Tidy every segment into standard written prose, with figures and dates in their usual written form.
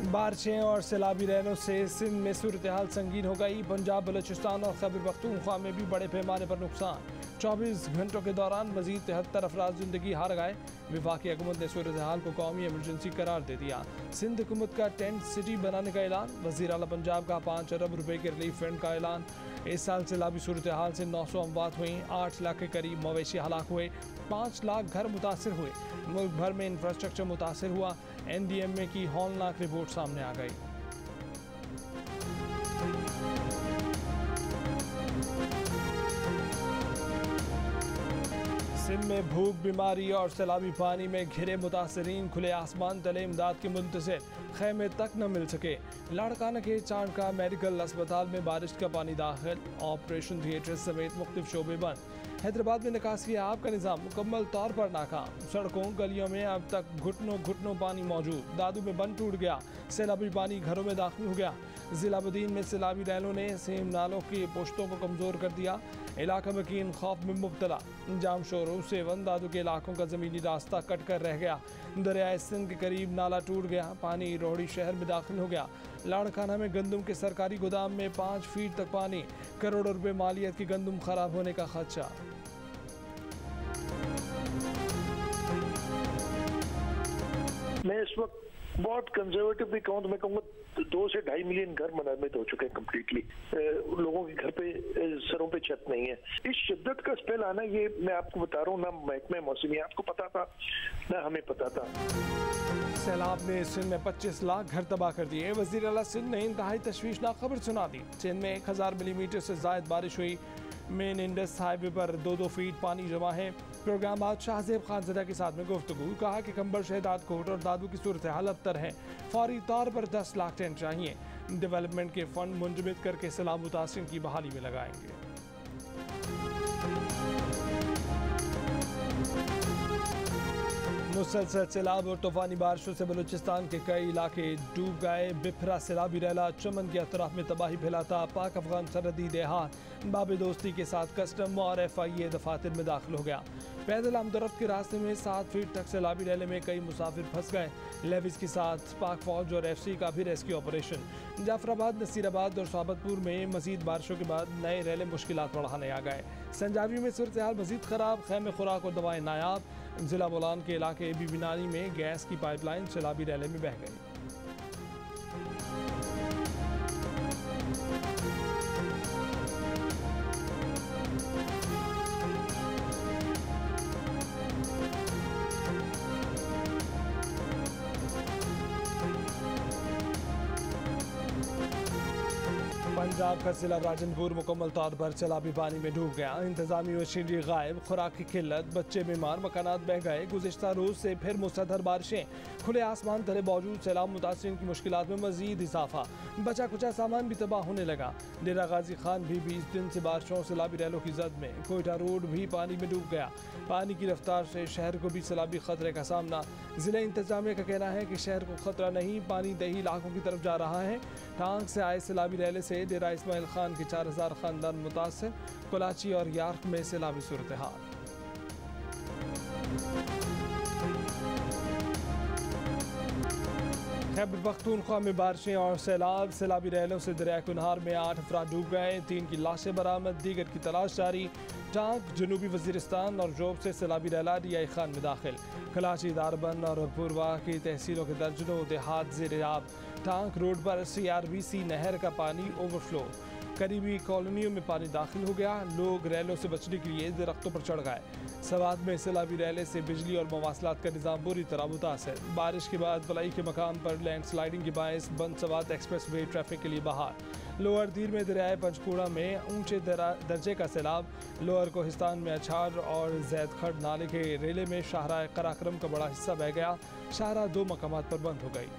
बारिशें और सैलाबी रैनों से सिंध में सूरत हाल संगीन हो गई। पंजाब, बलूचिस्तान और खैबर पख्तूनख्वा में भी बड़े पैमाने पर नुकसान। 24 घंटों के दौरान मजीद 73 अफराद जिंदगी हार गए। वफाकी हुकूमत ने सूरत हाल को कौमी एमरजेंसी करार दे दिया। सिंध हुकूमत का टेंट सिटी बनाने का ऐलान। वज़ीर आला पंजाब का 5 अरब रुपए के रिलीफ फंड का ऐलान। इस साल सैलाबी सूरत हाल से 900 अमवात हुई। 8 लाख के करीब मवेशी हलाक हुए। 5 लाख घर मुतासर हुए। मुल्क भर में इंफ्रास्ट्रक्चर मुतासर हुआ। NDMA की हौलनाक रिपोर्ट सामने आ गई। सिंध में भूख, बीमारी और सैलाबी पानी में घिरे मुतासरीन खुले आसमान तले इमदाद के मुंतज़िर, खैमे तक न मिल सके। लाड़काना के चांडका मेडिकल अस्पताल में बारिश का पानी दाखिल। ऑपरेशन थिएटर समेत मुख्तलिफ शोबे बंद। हैदराबाद में निकासी आब का निज़ाम मुकम्मल तौर पर नाकाम। सड़कों गलियों में अब तक घुटनों पानी मौजूद। दादू में बंद टूट गया। सैलाबी पानी घरों में दाखिल हो गया। जिला बदीन में सैलाबी रैलों ने सेम नालों की पुश्तों को कमज़ोर कर दिया। इलाका मकीन खौफ में मुब्तला। जाम शोरों से वन दादू के इलाकों का ज़मीनी रास्ता कट कर रह गया। दरियाए सिंध के करीब नाला टूट गया। पानी रोहड़ी शहर में दाखिल हो गया। लाड़काना में गंदम के सरकारी गोदाम में 5 फीट तक पानी। करोड़ों रुपए मालियत की गंदम खराब होने का खदशा। मैं इस वक्त बहुत कंजर्वेटिव भी कहूँ तो मैं कहूँगा 2 से 2.5 मिलियन घर मुनहमित हो चुके हैं कम्प्लीटली। लोगों के घर पे सरों पे छत नहीं है। इस शिद्दत का स्पेल आना, ये मैं आपको बता रहा हूँ, ना महकमे मौसमियात को पता था ना हमें पता था। सैलाब ने सिंध में 25 लाख घर तबाह कर दिए। वज़ीर आला सिंध ने इंतहाई तशवीशनाक खबर सुना दी। सिंध में 1000 मिलीमीटर से ज़ायद बारिश हुई। मेन इंडस हाईवे पर 2-2 फीट पानी जमा है। प्रोग्राम आज शाहजेब खानज़दा के साथ में गुफ्तगू। कहा कि कंबर, शहदाद कोट और दादू की सूरत हाल अबतर है। फौरी तौर पर 10 लाख टेंट चाहिए। डेवलपमेंट के फंड मुंजमद करके सैलाब मुतासिरीन की बहाली में लगाएंगे। मुसलसल सैलाब और तूफानी बारिशों से बलूचिस्तान के कई इलाके डूब गए। बिफरा सैलाबी रैला चमन के अतराफ में तबाही फैलाता। पाक अफगान सरहदी देहात बाब दोस्ती के साथ कस्टम और FIA दफातर में दाखिल हो गया। पैदल आमदरफ्त के रास्ते में 7 फीट तक सैलाबी रैले में कई मुसाफिर फंस गए। लेविस के साथ पाक फौज और FC का भी रेस्क्यू ऑपरेशन। जाफराबाद, नसीराबाद और साबतपुर में मजीद बारिशों के बाद नए रैले मुश्किलात बढ़ाने आ गए। संजावी में सूरत हाल मजीद खराब। खैमे, खुराक और दवाएं नायाब। जिला बोलान के इलाके बीबीनानी में गैस की पाइपलाइन सैलाबी रैले में बह गई। पंजाब का जिला राजनपुर मुकम्मल तौर पर सैलाबी पानी में डूब गया। इंतजामी मशीनरी गायब। खुराक की किल्लत, बच्चे बीमार, मकानात बह गए। गुज़िश्ता रोज से फिर मुसलधर बारिशें। खुले आसमान तले बावजूद सैलाब मुतासरीन की मुश्किलात में मजीद इजाफा। बचा कुचा सामान भी तबाह होने लगा। डेरा गाजी खान भी 20 दिन से बारिशों सैलाबी रैलों की जद में। कोयटा रोड भी पानी में डूब गया। पानी की रफ्तार से शहर को भी सैलाबी खतरे का सामना। जिला इंतजामिया का कहना है कि शहर को खतरा नहीं, पानी दही इलाकों की तरफ जा रहा है। टांग से आए सैलाबी रैले से डेरा इस्माइल खान के 4000 खानदान मुतासर। कराची और यार्क में सैलाबी सूरत हाल। खैबर पख्तूनख्वा में बारिशें और सैलाब। सैलाबी रैलों से दरिया कुनहार में 8 अफराद डूब गए। 3 की लाशें बरामद, दीगर की तलाश जारी। टांग, जनूबी वजीरिस्तान और जोब से सैलाबी रैला DI खान में दाखिल। कराची, दारबंद और पूर्वा की तहसीलों के दर्जनों देहात ज़ेर आब। टांग रोड पर CRBC नहर का पानी ओवरफ्लो। करीबी कॉलोनियों में पानी दाखिल हो गया। लोग रैलों से बचने के लिए दरख्तों पर चढ़ गए। सवात में सैलाबी रैले से बिजली और मवासलात का निज़ाम बुरी तरह मुतासर। बारिश के बाद बलाई के मकाम पर लैंडस्लाइडिंग के बायस बंद सवात एक्सप्रेस वे ट्रैफिक के लिए बहाल। लोअर दीर में दरियाए पंचकूड़ा में ऊंचे दर्जे का सैलाब। लोअर कोहिस्तान में अछार और जैदखड़ नाले के रेले में शाहराह कराक्रम का बड़ा हिस्सा बह गया। शाहराह 2 मकामात पर बंद हो गई।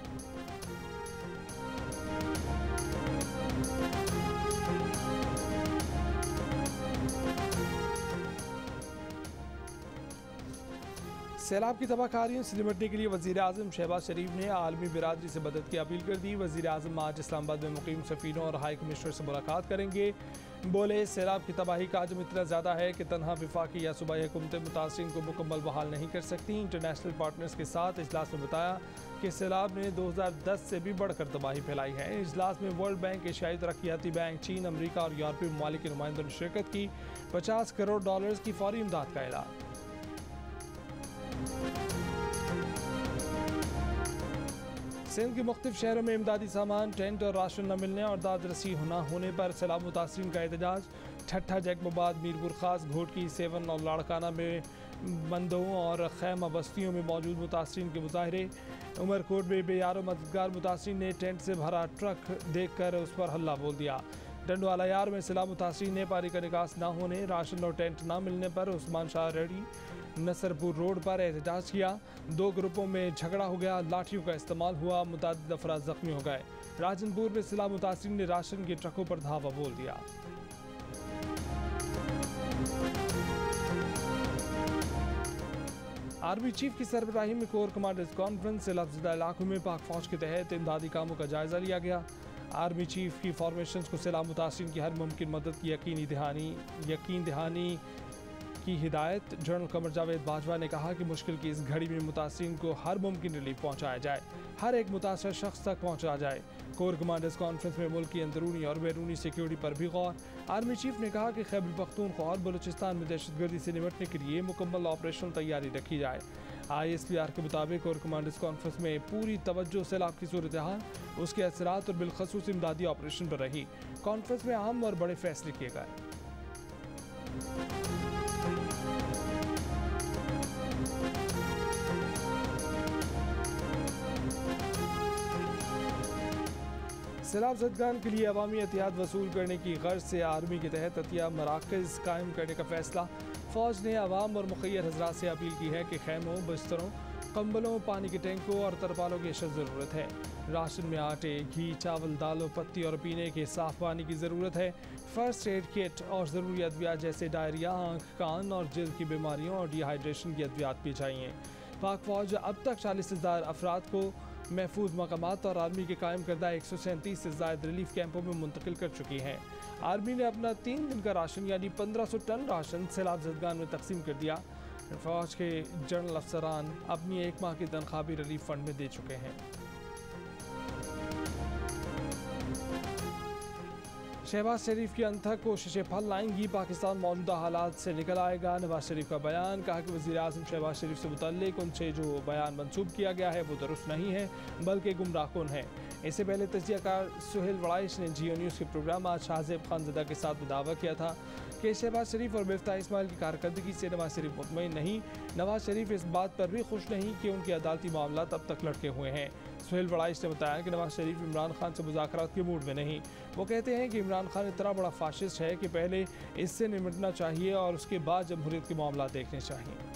सैलाब की तबाहकारियों से निपटने के लिए वज़ीर आज़म शहबाज शरीफ ने आलमी बिरादरी से मदद की अपील कर दी। वज़ीर आज़म आज इस्लामाबाद में मुकीम सफ़ीरों और हाई कमिश्नर से मुलाकात करेंगे। बोले सैलाब की तबाही का हजम इतना ज़्यादा है कि तनहा वफाकी या सूबाई हुकूमतें मुतासिरीन को मुकम्मल बहाल नहीं कर सकती। इंटरनेशनल पार्टनर्स के साथ इजलास में बताया कि सैलाब ने 2010 से भी बढ़कर तबाही फैलाई है। इजलास में वर्ल्ड बैंक, एशियाई तरक्याती बैंक, चीन, अमरीका और यूरोपीय ममालिक के नुमाइंदों ने शिरकत की। $50 करोड़ की फौरी इमदाद का ऐलान। सिंध के मुख्तलिफ शहरों में इमदादी सामान, टेंट और राशन न मिलने और दाद रसी न होने पर सैलाब मुतासरीन का एहतजाज। ठट्ठा, जैकबाबाद, मीरपुर खास, घोटकी, सेवन और लाड़काना में बंदों और खैमा बस्तियों में मौजूद मुतासरीन के मुजाहरे। उमरकोट में बेयारो मददगार मुतासरीन ने टेंट से भरा ट्रक देख कर उस पर हल्ला बोल दिया। डंडवाला यार में सैलाब मुतासरीन ने पानी का निकास न होने, राशन और टेंट न मिलने पर उस्मान शाह रेड्डी नसरपुर रोड पर एहतजाज किया। 2 ग्रुपों में झगड़ा हो गया, लाठियों का इस्तेमाल हुआ, मुतअद्दिद अफराद जख्मी हो गए। राजनपुर में सैलाब मुतासरीन ने राशन के ट्रकों पर धावा बोल दिया। आर्मी चीफ की सरबराही में कोर कमांडर्स कॉन्फ्रेंस। सैलाबज़दा इलाकों में पाक फौज के तहत इमदादी कामों का जायजा लिया गया। आर्मी चीफ की फॉर्मेशंस को सैलाब मुतासरीन की हर मुमकिन मदद की यकीन दहानी की हिदायत। जनरल कमर जावेद बाजवा ने कहा कि मुश्किल की इस घड़ी में मुतासरीन को हर मुमकिन रिलीफ पहुँचाया जाए, हर एक मुतासर शख्स तक पहुँचा जाए। कोर कमांडर्स कॉन्फ्रेंस में मुल्क की अंदरूनी और बैरूनी सिक्योरिटी पर भी गौर। आर्मी चीफ ने कहा कि खैबर पख्तूनख्वा और बलूचिस्तान में दहशतगर्दी से निपटने के लिए मुकम्मल ऑपरेशनल तैयारी रखी जाए। ISPR के मुताबिक कोर कमांडर्स कॉन्फ्रेंस में पूरी तवज्जो सैलाब की सूरत हाल, उसके असरात और बिलखसूस इमदादी ऑपरेशन पर रही। कॉन्फ्रेंस में अहम और बड़े फैसले किए गए। सैलाब ज़दगान के लिए अवामी एहतियात वसूल करने की गर्ज से आर्मी के तहत अतिया मराकज़ कायम करने का फैसला। फ़ौज ने अवाम और मुखय्यर हज़रात से अपील की है कि खैमों, बिस्तरों, कंबलों, पानी के टैंकों और तरपालों की अशद ज़रूरत है। राशन में आटे, घी, चावल, दालों, पत्ती और पीने के साफ़ पानी की ज़रूरत है। फ़र्स्ट एड किट और ज़रूरी अद्वियात जैसे डायरिया, आँख, कान और जल्द की बीमारियों और डिहाइड्रेशन की अद्वियात भी चाहिए। पाक फ़ौज अब तक 40,000 अफराद को महफूज मकामात और आर्मी के कायम करदा 137 से ज़ायद रिलीफ कैंपों में मुंतकिल कर चुकी है। आर्मी ने अपना 3 दिन का राशन यानी 1500 टन राशन सैलाब ज़दगान में तकसीम कर दिया। फ़ौज के जनरल अफसरान अपनी 1 माह की तनख्वाह भी रिलीफ फंड में दे चुके हैं। शहबाज शरीफ की अनथक कोशिशें फल लाएंगी, पाकिस्तान मौजूदा हालात से निकल आएगा। नवाज शरीफ का बयान। कहा कि वज़ीर आज़म शहबाज शरीफ से मुतल्लिक उनसे जो बयान मंसूब किया गया है वो दुरुस्त नहीं है बल्कि गुमराहकुन है। इससे पहले तजियाकार सुहेल वड़ाइश ने जियो न्यूज़ के प्रोग्राम आज शाहज़ेब खानज़दा के साथ में दावा किया था कि शहबाज शरीफ और मिफ्ताह इस्माइल की कारकर्दगी से नवाज शरीफ मुतमईन नहीं। नवाज शरीफ इस बात पर भी खुश नहीं कि उनके अदालती मामला अब तक लटके हुए हैं। सुहेल वड़ाइश ने बताया कि नवाज शरीफ इमरान खान से मुज़ाकरात के मूड में नहीं। वो कहते हैं कि इमरान खान इतना बड़ा फाशिस्ट है कि पहले इससे निपटना चाहिए और उसके बाद जमहूरियत के मामला देखने चाहिए।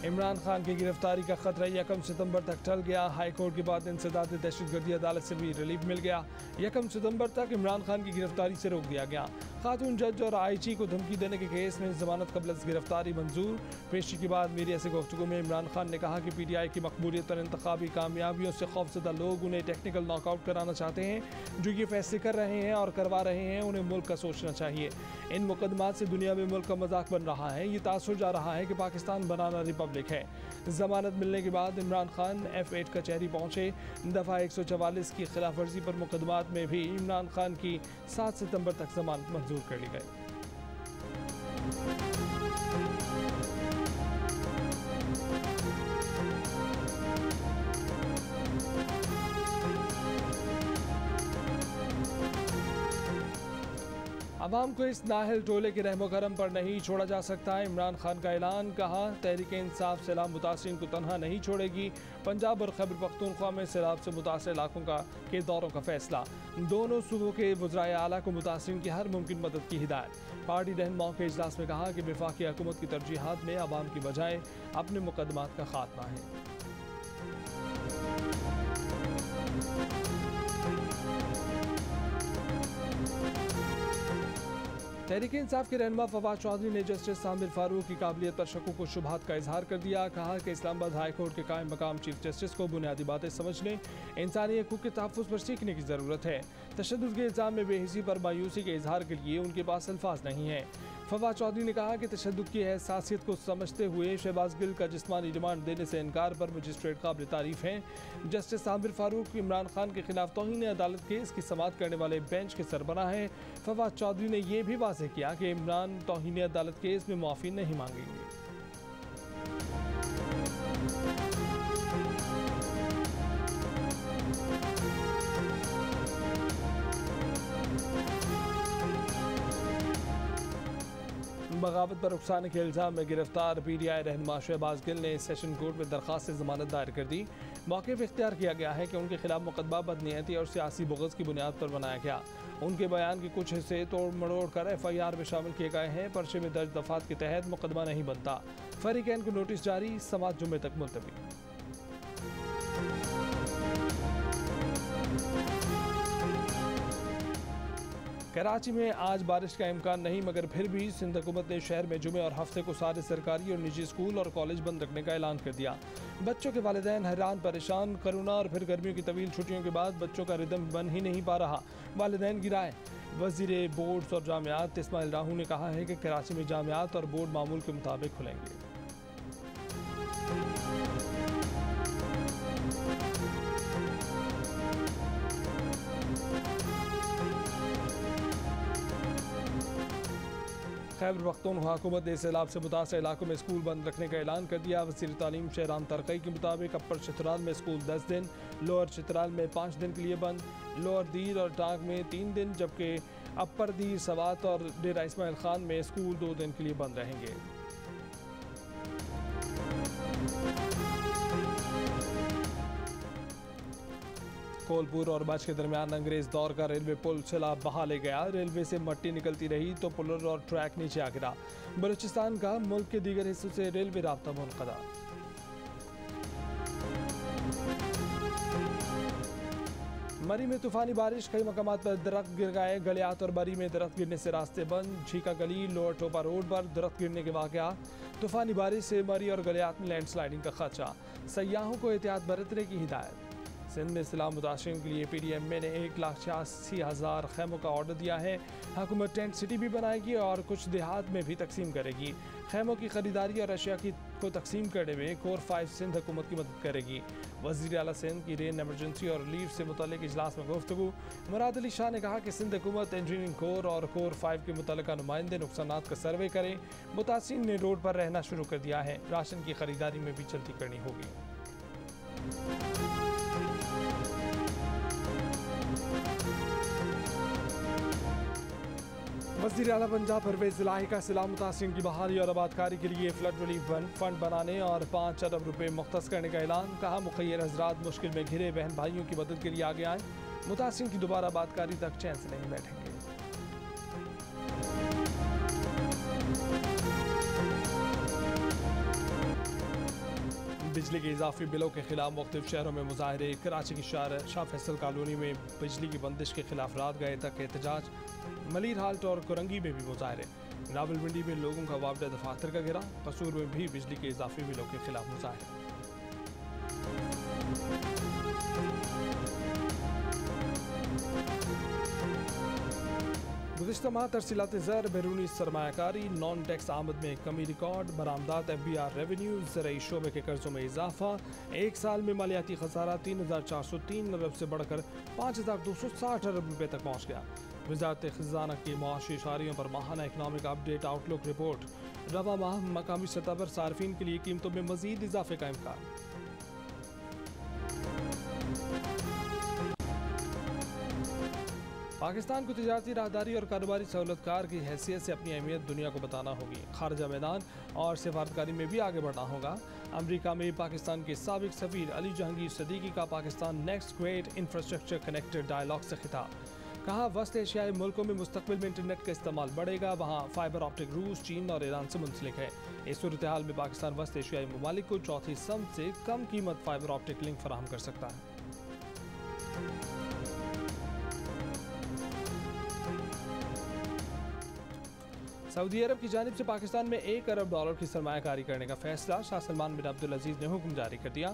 इमरान खान की गिरफ्तारी का खतरा 1 सितंबर तक टल गया। हाई कोर्ट के बाद इंसदाद दहशतगर्दी अदालत से भी रिलीफ मिल गया। 1 सितंबर तक इमरान खान की गिरफ्तारी से रोक दिया गया। खातून जज और IG को धमकी देने के केस में जमानत कबल गिरफ्तारी मंजूर। पेशी के बाद मीडिया से गुफ्तगू में इमरान खान ने कहा कि PTI की मकबूलियत और इंतखाबी कामयाबियों से खौफजदा लोग उन्हें टेक्निकल नॉकआउट कराना चाहते हैं। जो ये फैसले कर रहे हैं और करवा रहे हैं उन्हें मुल्क का सोचना चाहिए। इन मुकदमात से दुनिया में मुल्क का मजाक बन रहा है। ये तासुर जा रहा है कि पाकिस्तान बनाना रिपब्लिक है। जमानत मिलने के बाद इमरान खान F8 कचहरी पहुंचे। दफ़ा 144 की खिलाफ वर्जी पर मुकदमात में भी इमरान खान की 7 सितंबर तक जमानत मंजूर कर ली गई। अवाम को इस नाहल टोले के रहमो करम पर नहीं छोड़ा जा सकता। इमरान खान का ऐलान। कहा तहरीक इंसाफ सैलाब मुतासरीन को तनहा नहीं छोड़ेगी। पंजाब और खैबर पख्तूनख्वा में सैलाब से मुतासर इलाकों के दौरों का फैसला। दोनों सूबों के वज़राए आला को मुतासरीन की हर मुमकिन मदद की हिदायत। पार्टी रहनुमाओं के इजलास में कहा कि वफाकी हुकूमत की तरजीहात में अवाम की बजाय अपने मुकदमात का खात्मा है। तहरीक इंसाफ के रहनुमा फवाद चौधरी ने जस्टिस सामिर फारूक की काबिलियत पर शकों को शुबहात का इजहार कर दिया। कहा कि इस्लामाबाद हाई कोर्ट के कायम मकाम चीफ जस्टिस को बुनियादी बातें समझने, इंसानी हकूक़ के तहफ़्फ़ुज़ पर सीखने की ज़रूरत है। तशद्दुद के इल्ज़ाम में बेहिसी पर मायूसी के इजहार के लिए उनके पास अल्फाज नहीं है। फवाद चौधरी ने कहा कि तशद्दुद की हसासियत को समझते हुए शहबाज गिल का जिस्मानी रिमांड देने से इनकार पर मजिस्ट्रेट काबिल तारीफ हैं। जस्टिस सामिर फारूक इमरान खान के खिलाफ तौहीन अदालत केस की समाअत करने वाले बेंच के सरबराह हैं। फवाद चौधरी ने यह भी वाज़ेह किया कि इमरान तौहीन अदालत केस में माफ़ी नहीं मांगेंगे। बगावत पर उकसाने के इल्ज़ाम में गिरफ्तार PTI रहनुमा शहबाज गिल ने सेशन कोर्ट में दरख्वास्त से ज़मानत दायर कर दी। मौक़िफ़ इख्तियार किया गया है कि उनके खिलाफ मुकदमा बदनीयती और सियासी बुग़्ज़ की बुनियाद पर बनाया गया। उनके बयान के कुछ हिस्से तोड़ मड़ोड़ कर FIR में शामिल किए गए हैं। पर्चे में दर्ज दफ़ात के तहत मुकदमा नहीं बनता। फरीक़ैन को नोटिस जारी, समाअत जुम्मे तक मुलतवी। कराची में आज बारिश का इम्कान नहीं, मगर फिर भी सिंध हुकूमत ने शहर में जुमे और हफ्ते को सारे सरकारी और निजी स्कूल और कॉलेज बंद रखने का ऐलान कर दिया। बच्चों के वालिदैन हैरान परेशान। कोरोना और फिर गर्मियों की तवील छुट्टियों के बाद बच्चों का रिदम बन ही नहीं पा रहा। वालिदैन की राय। वज़ीर बोर्ड्स और जामियात इस्माइल राहू ने कहा है कि कराची में जामियात और बोर्ड मामूल के मुताबिक खुलेंगे। खैबर पख्तूनख्वा हुकूमत ने सैलाब से मुतासर इलाकों में स्कूल बंद रखने का ऐलान कर दिया। वज़ीर तालीम शहरान तरक़ई के मुताबिक अपर चित्राल में स्कूल 10 दिन, लोअर चित्राल में 5 दिन के लिए बंद, लोअर दीर और टांग में 3 दिन, जबकि अपर दीर, सवात और डेरा इस्माइल खान में स्कूल 2 दिन के लिए बंद रहेंगे। कोलपुर और बच के दरमियान अंग्रेज दौर का रेलवे पुल सैलाब बहा ले गया। रेलवे से मट्टी निकलती रही तो पुलर और ट्रैक नीचे आ गिरा। बलूचिस्तान का मुल्क के दीगर हिस्सों से रेलवे राब्ता मुनक़ता। मरी में तूफानी बारिश, कई मकामात पर दरख्त गिर गए। गलियात और मरी में दरख्त गिरने से रास्ते बंद। झीका गली, लोअर टोपा रोड पर दरख्त गिरने के वाक़या। तूफानी बारिश से मरी और गलियात में लैंडस्लाइडिंग का खदशा। सयाहों को एहतियात बरतने की हिदायत। सिंध में सैलाब मुतासरीन के लिए PDMA ने 1,86,000 खैमों का ऑर्डर दिया है। हुकूमत टेंट सिटी भी बनाएगी और कुछ देहात में भी तकसीम करेगी। खैमों की खरीदारी और अशिया को तकसीम करने में कोर 5 सिंध हुकूमत की मदद करेगी। वज़ीर आला सिंध की रेन एमरजेंसी और रिलीफ से मुतल्लिक इजलास में गुफ्तगू। मुराद अली शाह ने कहा कि सिंध हुकूमत इंजीनियरिंग कोर और कोर 5 के मुतल्लिका नुमाइंदे नुकसानात का सर्वे करें। मुतासरीन ने रोड पर रहना शुरू कर दिया है। राशन की खरीदारी में भी जल्दी करनी होगी। वज़ीर आला पंजाब परवेज़ इलाही का सैलाब मुतासरीन की बहाली और आबादकारी के लिए फ्लड रिलीफ फंड बनाने और 5 अरब रुपये मुख्तस करने का ऐलान। कहा मुखय्यर हज़रात मुश्किल में घिरे बहन भाइयों की मदद के लिए आगे आएँ। मुतासरीन की दोबारा आबादकारी तक चैन से नहीं बैठेंगे। बिजली के इजाफी बिलों के खिलाफ मुख्तलिफ शहरों में मुजाहरे। कराची की शाह फैसल कॉलोनी में बिजली की बंदिश के खिलाफ रात गए तक एहतजाज। मलिर हाल्ट और कुरंगी में भी मुजाहरे। रावलपिंडी में लोगों का वापडा दफातर का गिरा। कसूर में भी बिजली के इजाफी बिलों के खिलाफ मुजाहरे। गुज़िश्ता माह तरसीलात ज़र, बैरूनी सरमायाकारी, नॉन टैक्स आमद में कमी रिकॉर्ड। बरामदात FBR रेवेन्यू, ज़रई शोबे के कर्जों में इजाफा। एक साल में मालियाती खसारा 3,403 अरब से बढ़कर 5,260 अरब रुपये तक पहुँच गया। वज़ारत ख़ज़ाना की मुआशी इशारियों पर माहाना इकनॉमिक अपडेट आउटलुक रिपोर्ट। रवा माह मकामी सतह पर सार्फिन के लिए कीमतों में मज़ीद इजाफे का इम्कान। पाकिस्तान को तिजारती राहदारी और कारोबारी सहूलतकार की हैसियत से अपनी अहमियत दुनिया को बताना होगी। खारजा मैदान और सिफारतकारी में भी आगे बढ़ना होगा। अमेरिका में पाकिस्तान के साबिक सफीर अली जहांगीर सदीकी का Pakistan next great infrastructure connected dialogue से खिताब। कहा वस्त एशियाई मुल्कों में मुस्तकबिल में इंटरनेट का इस्तेमाल बढ़ेगा। वहाँ फाइबर ऑप्टिक रूस, चीन और ईरान से मुंसलिक है। इस सूरत हाल में पाकिस्तान वस्त एशियाई ममालिक को चौथी सम से कम कीमत फाइबर ऑप्टिक लिंक फराहम कर सकता है। सऊदी अरब की जानिब से पाकिस्तान में $1 अरब की सरमायाकारी करने का फैसला। शाह सलमान बिन अब्दुल अजीज ने हुक्म जारी कर दिया।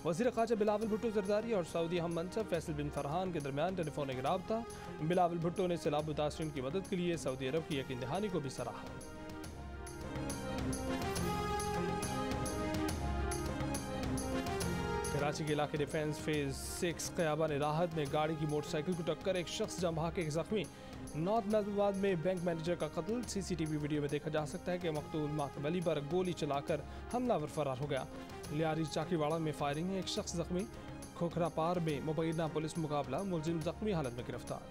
वज़ीर ख़ारजा बिलावल भुट्टो ज़रदारी और सऊदी हम मनसब फैसल बिन फरहान के दरमियान टेलीफोनिक राबता। बिलावल भुट्टो ने सैलाब मुतासरीन की मदद के लिए सऊदी अरब की यकीन दहानी को भी सराहा। कराची के इलाके डिफेंस फेज 6 क़याबान राहत में गाड़ी की मोटरसाइकिल को टक्कर, एक शख्स जम बहा के जख्मी। नॉर्थ नाजिबाबाद में बैंक मैनेजर का कत्ल। CCTV वीडियो में देखा जा सकता है कि मकतूल मातम अली पर गोली चलाकर हमलावर फरार हो गया। लियारी चाकीवाड़ा में फायरिंग, एक शख्स जख्मी। खोखरा पार में मुबैना पुलिस मुकाबला, मुलजिम जख्मी हालत में गिरफ्तार।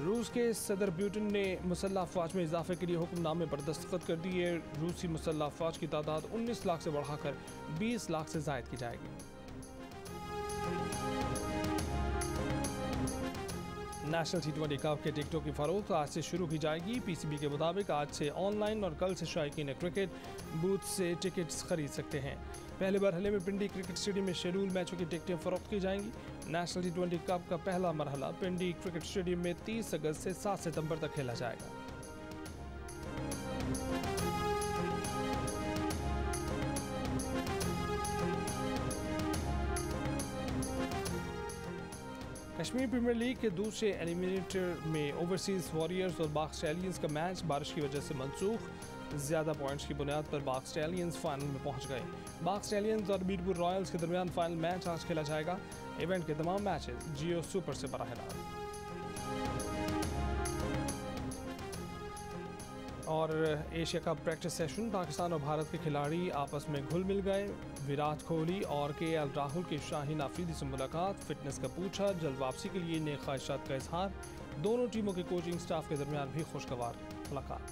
रूस के सदर पुतिन ने मुसल्लह अफवाज में इजाफे के लिए हुक्मनामे पर दस्तखत कर दिए। रूसी मुसल्लह अफवाज की तादाद 19 लाख से बढ़ाकर 20 लाख से जायद की जाएगी। नेशनल T20 कप के टिकटों की फरोख्त आज से शुरू की जाएगी। PCB के मुताबिक आज से ऑनलाइन और कल से शायकीन क्रिकेट बूथ से टिकट्स खरीद सकते हैं। पहले मरहले में पिंडी क्रिकेट स्टेडियम में शेड्यूल मैचों की टिकटें फरोख्त की जाएंगी। नेशनल T20 कप का पहला मरहला पिंडी क्रिकेट स्टेडियम में 30 अगस्त से 7 सितंबर तक खेला जाएगा। कश्मीर प्रीमियर लीग के दूसरे एलिमिनेटर में ओवरसीज वॉरियर्स और बाग स्टैलियंस का मैच बारिश की वजह से मंसूख। ज़्यादा पॉइंट्स की बुनियाद पर बाग स्टैलियंस फाइनल में पहुंच गए। बाग स्टैलियंस और मीरपुर रॉयल्स के दरमियान फाइनल मैच आज खेला जाएगा। इवेंट के तमाम मैचेस जियो सुपर से बराह रास्त। और Asia cup practice session, Pakistan और भारत के खिलाड़ी आपस में घुल मिल गए। विराट कोहली और KL राहुल की शाहीन आफरीदी से मुलाकात, फिटनेस का पूछा, जल्द वापसी के लिए नए ख्वाहिशात का इजहार। दोनों टीमों के कोचिंग स्टाफ के दरमियान भी खुशगवार मुलाकात।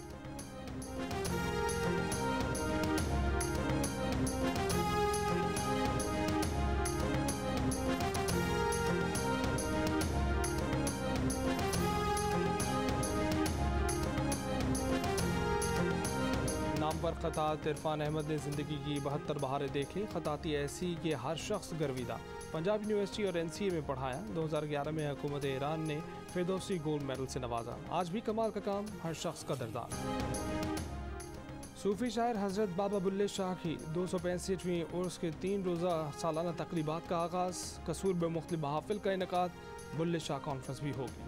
पर खतात इरफान अहमद ने ज़िंदगी की 72 बहारें देखी। खताती ऐसी कि हर शख्स गर्विदा। पंजाब यूनिवर्सिटी और NCA में पढ़ाया। 2011 में हुकूमत ईरान ने फिरदौसी गोल्ड मेडल से नवाजा। आज भी कमाल का काम, हर शख्स कदरदान। सूफी शायर हज़रत बाबा बुल्ले शाह की 265वीं उर्स के 3 रोज़ा सालाना तकरीबात का आगाज़। कसूर में मुख्तलिफ महाफिल का इनेकाद, बुल्ले शाह कॉन्फ्रेंस भी होगी।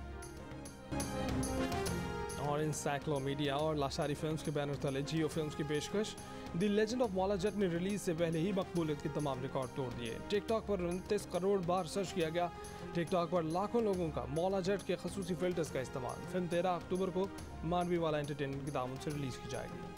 और इंसाइक्लोमीडिया और लाशारी फिल्म्स के बैनर तले जियो फिल्म्स की पेशकश। The legend of Maula Jatt ने रिलीज से पहले ही मकबूलियत के तमाम रिकॉर्ड तोड़ दिए। टिकटॉक पर 29 करोड़ बार सर्च किया गया। टिकटॉक पर लाखों लोगों का मौला जट के खसूसी फिल्टर्स का इस्तेमाल। फिल्म 13 अक्टूबर को मानवी वाला एंटरटेनमेंट के दामन से रिलीज की जाएगी।